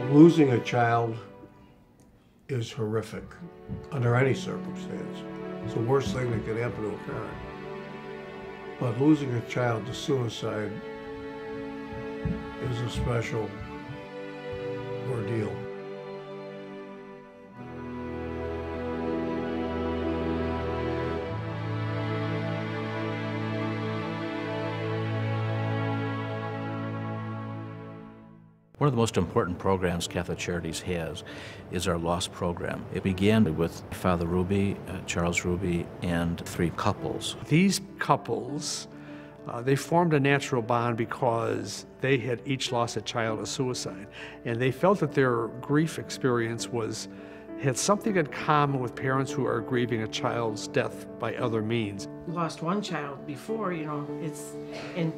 Losing a child is horrific under any circumstance. It's the worst thing that could happen to a parent. But losing a child to suicide is a special ordeal. One of the most important programs Catholic Charities has is our LOSS program. It began with Father Ruby, Charles Ruby, and 3 couples. These couples, they formed a natural bond because they had each lost a child to suicide. And they felt that their grief experience had something in common with parents who are grieving a child's death by other means. Lost one child before, and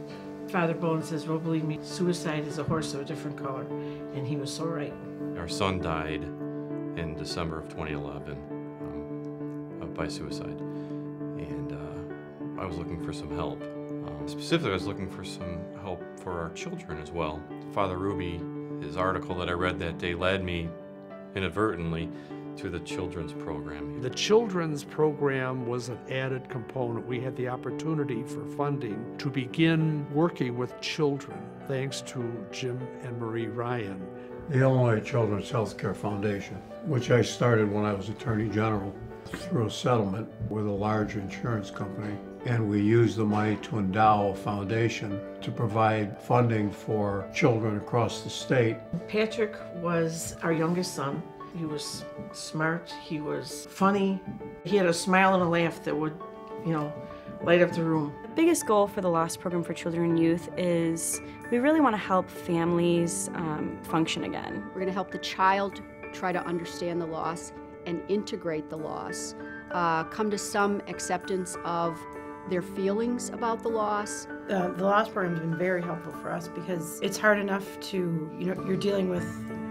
Father Bowen says, well, believe me, suicide is a horse of a different color, and he was so right. Our son died in December of 2011 by suicide, and I was looking for some help. Specifically, I was looking for some help for our children as well. Father Ruby, his article that I read that day led me inadvertently to the children's program. The children's program was an added component. We had the opportunity for funding to begin working with children, thanks to Jim and Marie Ryan. The Illinois Children's Healthcare Foundation, which I started when I was Attorney General through a settlement with a large insurance company, and we used the money to endow a foundation to provide funding for children across the state. Patrick was our youngest son. He was smart, he was funny. He had a smile and a laugh that would, light up the room. The biggest goal for the LOSS program for children and youth is we really want to help families function again. We're going to help the child try to understand the loss and integrate the loss, come to some acceptance of their feelings about the loss. The LOSS program has been very helpful for us because it's hard enough to, you're dealing with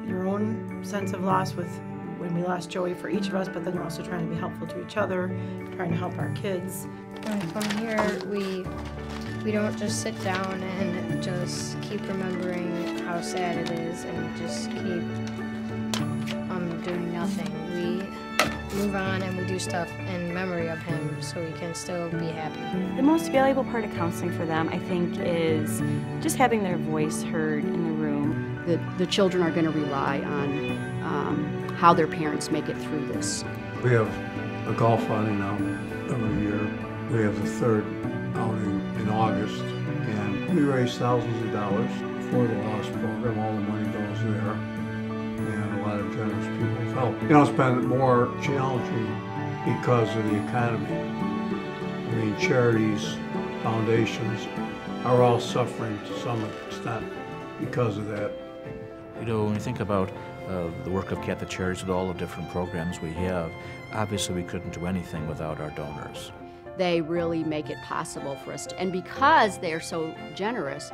your own sense of loss with when we lost Joey for each of us, but then you're also trying to be helpful to each other, trying to help our kids. When we come here, we don't just sit down and just keep remembering how sad it is and just keep doing nothing. We move on and we do stuff in memory of him so we can still be happy. The most valuable part of counseling for them, I think, is just having their voice heard in the room. The children are going to rely on how their parents make it through this. We have a golf outing now every year. We have the 3rd outing in August, and we raise thousands of dollars for the LOSS program. All the money goes there, and a lot of generous people help. It's been more challenging because of the economy. I mean, charities, foundations are all suffering to some extent because of that. When you think about the work of Catholic Charities and all the different programs we have, obviously we couldn't do anything without our donors. They really make it possible for us and because they're so generous,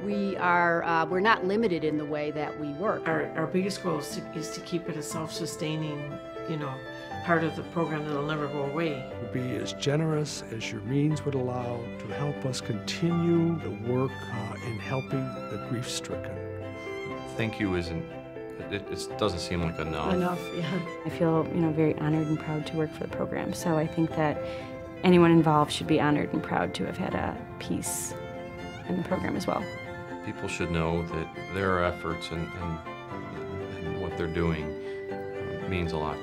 we're not limited in the way that we work. Our biggest goal is to keep it a self-sustaining, part of the program that'll never go away. Be as generous as your means would allow to help us continue the work in helping the grief-stricken. Thank you it doesn't seem like enough. Enough, yeah. I feel, very honored and proud to work for the program. So I think that anyone involved should be honored and proud to have had a piece in the program as well. People should know that their efforts and what they're doing means a lot.